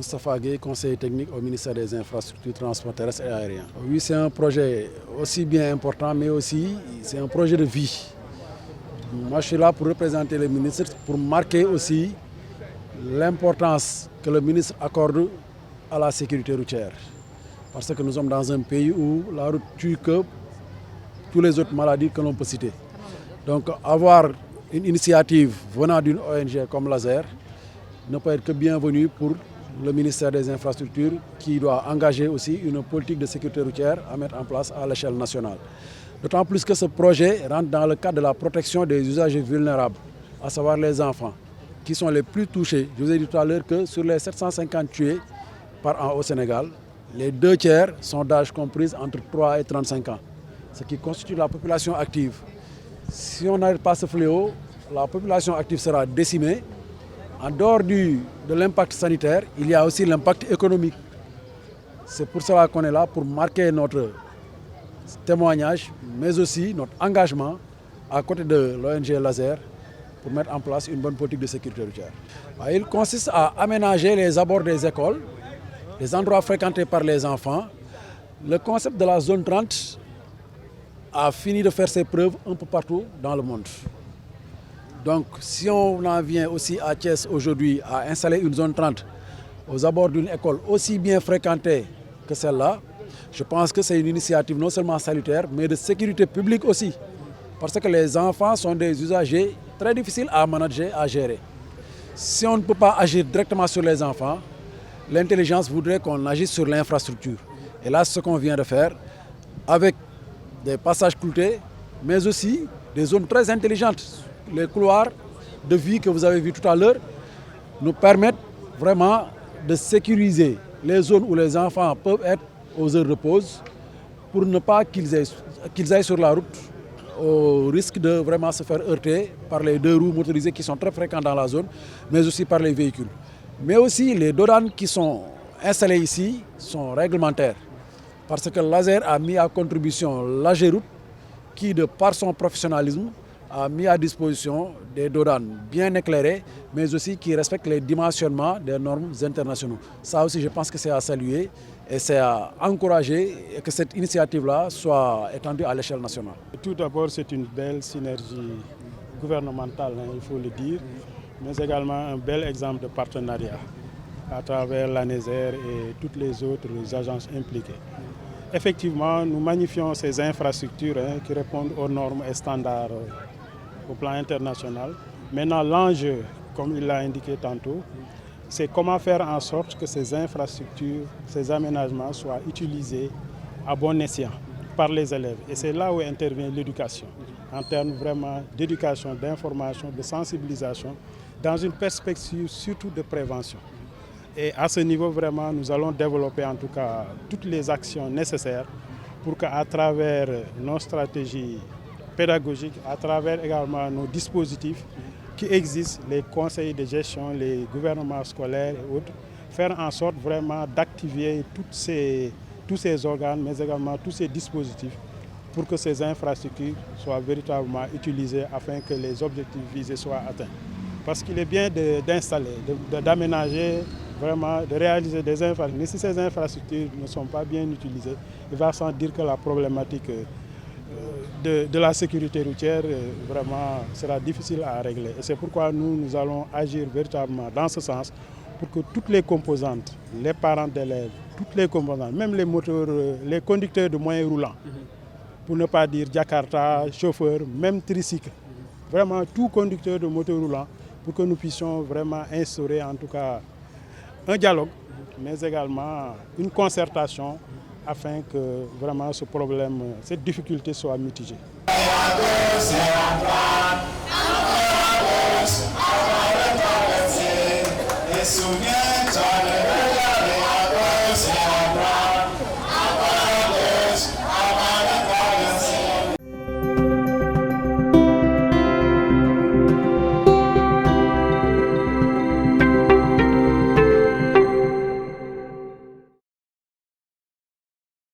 Moustapha Gueye, conseiller technique au ministère des Infrastructures, Transports terrestres et aériens. Oui, c'est un projet aussi bien important, mais aussi c'est un projet de vie. Moi, je suis là pour représenter le ministre, pour marquer aussi l'importance que le ministre accorde à la sécurité routière. Parce que nous sommes dans un pays où la route tue que toutes les autres maladies que l'on peut citer. Donc avoir une initiative venant d'une ONG comme l'ASER ne peut être que bienvenue pour le ministère des Infrastructures qui doit engager aussi une politique de sécurité routière à mettre en place à l'échelle nationale. D'autant plus que ce projet rentre dans le cadre de la protection des usagers vulnérables, à savoir les enfants, qui sont les plus touchés. Je vous ai dit tout à l'heure que sur les 750 tués par an au Sénégal, les 2 tiers sont d'âge compris entre 3 et 35 ans, ce qui constitue la population active. Si on n'arrête pas ce fléau, la population active sera décimée. En dehors de l'impact sanitaire, il y a aussi l'impact économique. C'est pour cela qu'on est là, pour marquer notre témoignage, mais aussi notre engagement à côté de l'ONG Laser pour mettre en place une bonne politique de sécurité routière. Il consiste à aménager les abords des écoles, les endroits fréquentés par les enfants. Le concept de la zone 30 a fini de faire ses preuves un peu partout dans le monde. Donc si on en vient aussi à Thiès aujourd'hui à installer une zone 30 aux abords d'une école aussi bien fréquentée que celle-là, je pense que c'est une initiative non seulement salutaire, mais de sécurité publique aussi. Parce que les enfants sont des usagers très difficiles à manager, à gérer. Si on ne peut pas agir directement sur les enfants, l'intelligence voudrait qu'on agisse sur l'infrastructure. Et là, c'est ce qu'on vient de faire avec des passages cloutés, mais aussi des zones très intelligentes. Les couloirs de vie que vous avez vus tout à l'heure nous permettent vraiment de sécuriser les zones où les enfants peuvent être aux heures de pause pour ne pas qu'ils aillent sur la route au risque de vraiment se faire heurter par les 2 roues motorisées qui sont très fréquentes dans la zone, mais aussi par les véhicules. Mais aussi les dodanes qui sont installés ici sont réglementaires parce que l'ASER a mis à contribution l'AGEROUTE qui, de par son professionnalisme, a mis à disposition des dodanes bien éclairés, mais aussi qui respectent les dimensionnements des normes internationaux. Ça aussi, je pense que c'est à saluer et c'est à encourager et que cette initiative-là soit étendue à l'échelle nationale. Tout d'abord, c'est une belle synergie gouvernementale, il faut le dire, mais également un bel exemple de partenariat à travers l'ANESER et toutes les autres agences impliquées. Effectivement, nous magnifions ces infrastructures qui répondent aux normes et standards au plan international. Maintenant, l'enjeu, comme il l'a indiqué tantôt, c'est comment faire en sorte que ces infrastructures, ces aménagements soient utilisés à bon escient par les élèves. Et c'est là où intervient l'éducation, en termes vraiment d'éducation, d'information, de sensibilisation, dans une perspective surtout de prévention. Et à ce niveau, vraiment, nous allons développer en tout cas toutes les actions nécessaires pour qu'à travers nos stratégies pédagogiques, à travers également nos dispositifs qui existent, les conseils de gestion, les gouvernements scolaires et autres, faire en sorte vraiment d'activer tous ces organes, mais également tous ces dispositifs pour que ces infrastructures soient véritablement utilisées afin que les objectifs visés soient atteints. Parce qu'il est bien d'installer, d'aménager, vraiment de réaliser des infrastructures. Mais si ces infrastructures ne sont pas bien utilisées, il va sans dire que la problématique de la sécurité routière vraiment sera difficile à régler. Et c'est pourquoi nous allons agir véritablement dans ce sens pour que toutes les composantes, les parents d'élèves, toutes les composantes, même les moteurs, les conducteurs de moyens roulants, pour ne pas dire Jakarta, chauffeur, même tricycle, vraiment tout conducteur de moteur roulant, pour que nous puissions vraiment instaurer en tout cas un dialogue, mais également une concertation afin que vraiment ce problème, cette difficulté soit mitigée. Souviens